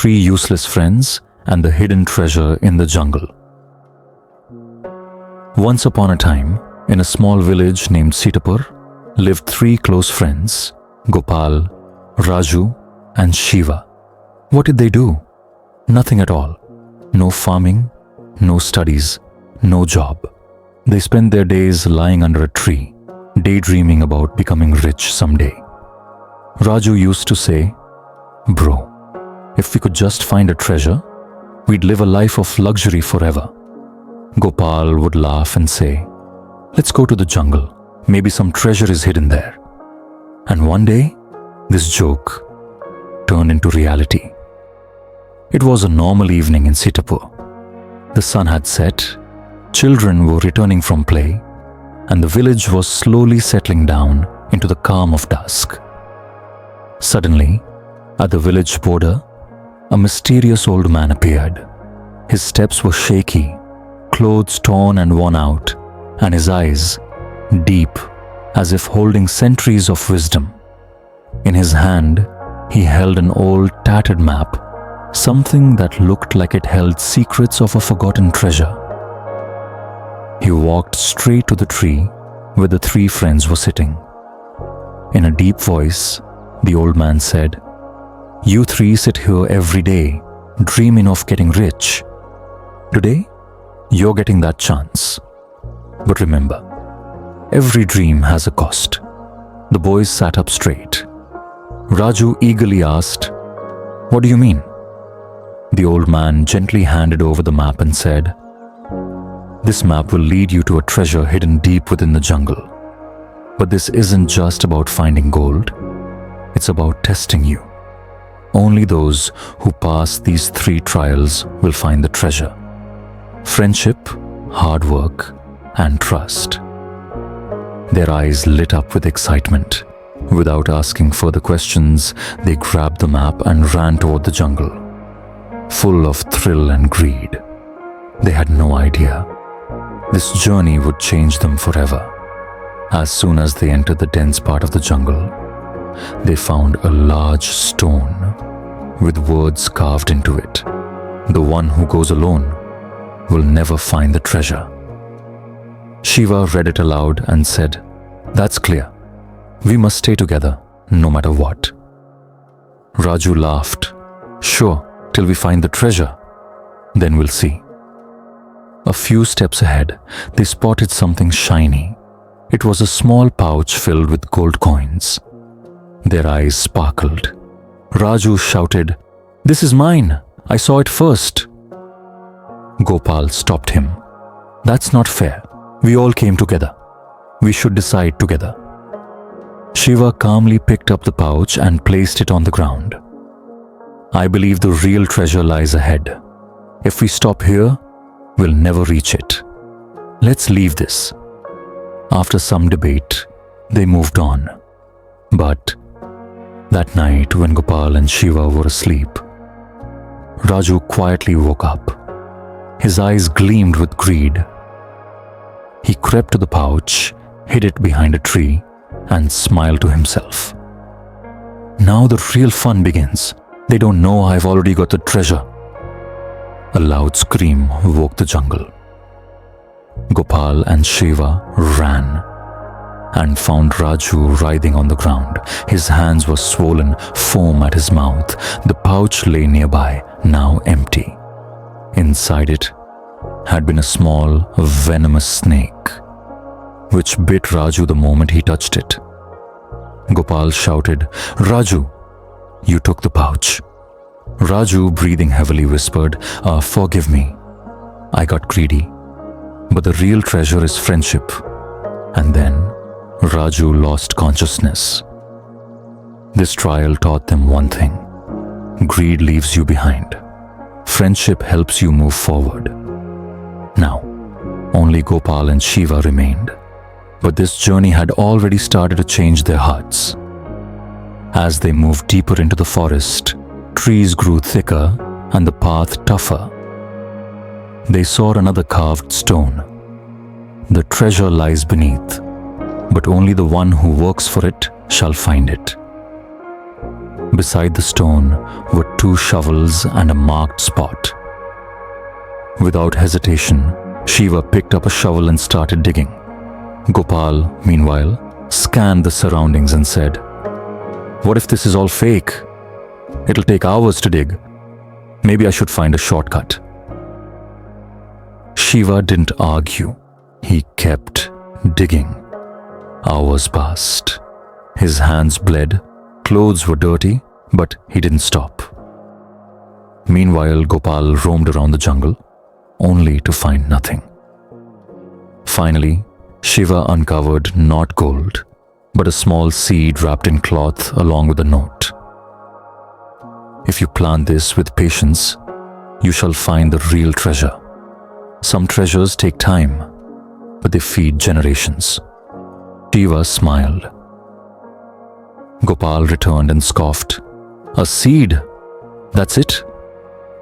Three Useless Friends and the Hidden Treasure in the Jungle. Once upon a time, in a small village named Sitapur, lived three close friends, Gopal, Raju, and Shiva. What did they do? Nothing at all. No farming, no studies, no job. They spent their days lying under a tree, daydreaming about becoming rich someday. Raju used to say, "Bro, if we could just find a treasure, we'd live a life of luxury forever." Gopal would laugh and say, "Let's go to the jungle. Maybe some treasure is hidden there." And one day, this joke turned into reality. It was a normal evening in Sitapur. The sun had set, children were returning from play, and the village was slowly settling down into the calm of dusk. Suddenly, at the village border, a mysterious old man appeared. His steps were shaky, clothes torn and worn out, and his eyes deep, as if holding centuries of wisdom. In his hand, he held an old tattered map, something that looked like it held secrets of a forgotten treasure. He walked straight to the tree where the three friends were sitting. In a deep voice, the old man said, "You three sit here every day, dreaming of getting rich. Today, you're getting that chance. But remember, every dream has a cost." The boys sat up straight. Raju eagerly asked, "What do you mean?" The old man gently handed over the map and said, "This map will lead you to a treasure hidden deep within the jungle. But this isn't just about finding gold. It's about testing you. Only those who pass these three trials will find the treasure: friendship, hard work, and trust." Their eyes lit up with excitement. Without asking further questions, they grabbed the map and ran toward the jungle, full of thrill and greed. They had no idea this journey would change them forever. As soon as they entered the dense part of the jungle, they found a large stone with words carved into it. "The one who goes alone will never find the treasure." Shiva read it aloud and said, "That's clear. We must stay together, no matter what." Raju laughed. "Sure, till we find the treasure. Then we'll see." A few steps ahead, they spotted something shiny. It was a small pouch filled with gold coins. Their eyes sparkled. Raju shouted, "This is mine. I saw it first." Gopal stopped him. "That's not fair. We all came together. We should decide together." Shiva calmly picked up the pouch and placed it on the ground. "I believe the real treasure lies ahead. If we stop here, we'll never reach it. Let's leave this." After some debate, they moved on. But that night, when Gopal and Shiva were asleep, Raju quietly woke up. His eyes gleamed with greed. He crept to the pouch, hid it behind a tree, and smiled to himself. "Now the real fun begins. They don't know I've already got the treasure." A loud scream woke the jungle. Gopal and Shiva ran and found Raju writhing on the ground. His hands were swollen, foam at his mouth. The pouch lay nearby, now empty. Inside it had been a small, venomous snake, which bit Raju the moment he touched it. Gopal shouted, "Raju, you took the pouch." Raju, breathing heavily, whispered, "Forgive me. I got greedy. But the real treasure is friendship." And then Raju lost consciousness. This trial taught them one thing: greed leaves you behind. Friendship helps you move forward. Now, only Gopal and Shiva remained. But this journey had already started to change their hearts. As they moved deeper into the forest, trees grew thicker and the path tougher. They saw another carved stone. "The treasure lies beneath, but only the one who works for it shall find it." Beside the stone were 2 shovels and a marked spot. Without hesitation, Shiva picked up a shovel and started digging. Gopal, meanwhile, scanned the surroundings and said, "What if this is all fake? It'll take hours to dig. Maybe I should find a shortcut." Shiva didn't argue. He kept digging. Hours passed. His hands bled, clothes were dirty, but he didn't stop. Meanwhile, Gopal roamed around the jungle, only to find nothing. Finally, Shiva uncovered not gold, but a small seed wrapped in cloth along with a note. "If you plant this with patience, you shall find the real treasure. Some treasures take time, but they feed generations." Shiva smiled. Gopal returned and scoffed. "A seed? That's it?"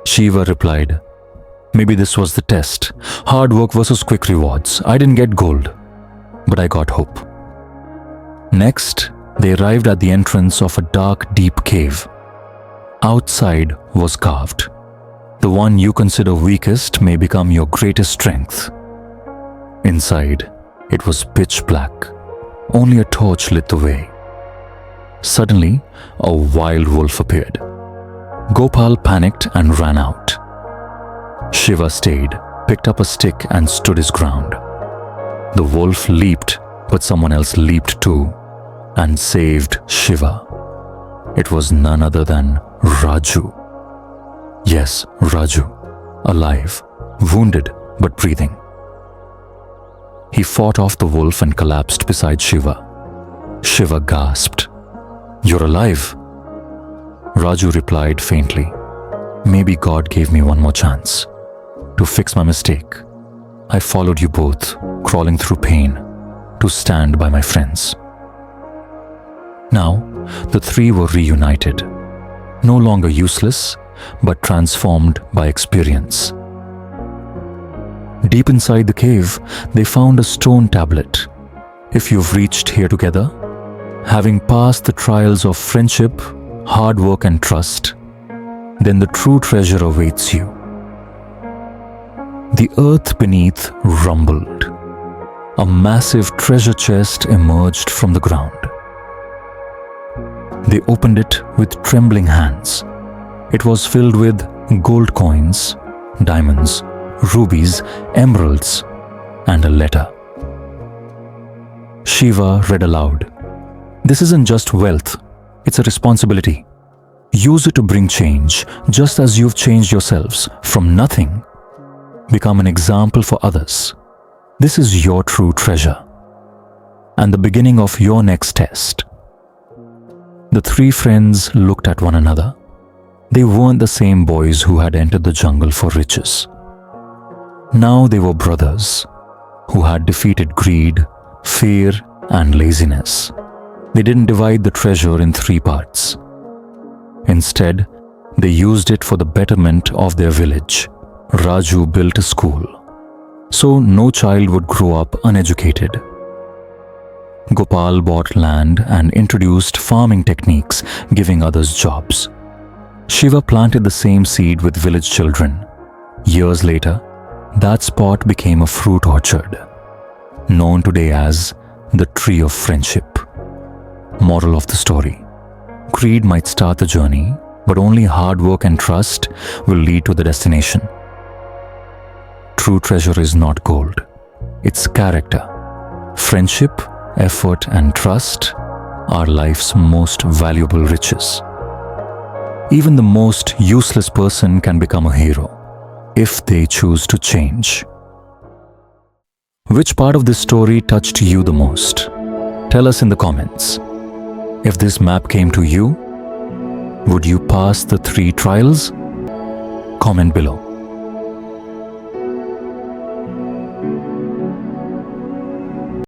Shiva replied, "Maybe this was the test. Hard work versus quick rewards. I didn't get gold, but I got hope." Next, they arrived at the entrance of a dark, deep cave. Outside was carved, "The one you consider weakest may become your greatest strength." Inside, it was pitch black. Only a torch lit the way. Suddenly, a wild wolf appeared. Gopal panicked and ran out. Shiva stayed, picked up a stick and stood his ground. The wolf leaped, but someone else leaped too and saved Shiva. It was none other than Raju. Yes, Raju, alive, wounded but breathing. He fought off the wolf and collapsed beside Shiva. Shiva gasped, "You're alive?" Raju replied faintly, "Maybe God gave me one more chance. To fix my mistake, I followed you both, crawling through pain, to stand by my friends." Now, the 3 were reunited, no longer useless, but transformed by experience. Deep inside the cave, they found a stone tablet. "If you've reached here together, having passed the trials of friendship, hard work and trust, then the true treasure awaits you." The earth beneath rumbled. A massive treasure chest emerged from the ground. They opened it with trembling hands. It was filled with gold coins, diamonds, rubies, emeralds, and a letter. Shiva read aloud, "This isn't just wealth, it's a responsibility. Use it to bring change, just as you've changed yourselves from nothing. Become an example for others. This is your true treasure, and the beginning of your next test." The 3 friends looked at one another. They weren't the same boys who had entered the jungle for riches. Now they were brothers who had defeated greed, fear, and laziness. They didn't divide the treasure in 3 parts. Instead, they used it for the betterment of their village. Raju built a school, so no child would grow up uneducated. Gopal bought land and introduced farming techniques, giving others jobs. Shiva planted the same seed with village children. Years later, that spot became a fruit orchard, known today as the Tree of Friendship. Moral of the story: greed might start the journey, but only hard work and trust will lead to the destination. True treasure is not gold, it's character. Friendship, effort, and trust are life's most valuable riches. Even the most useless person can become a hero if they choose to change. Which part of this story touched you the most? Tell us in the comments. If this map came to you, would you pass the 3 trials? Comment below.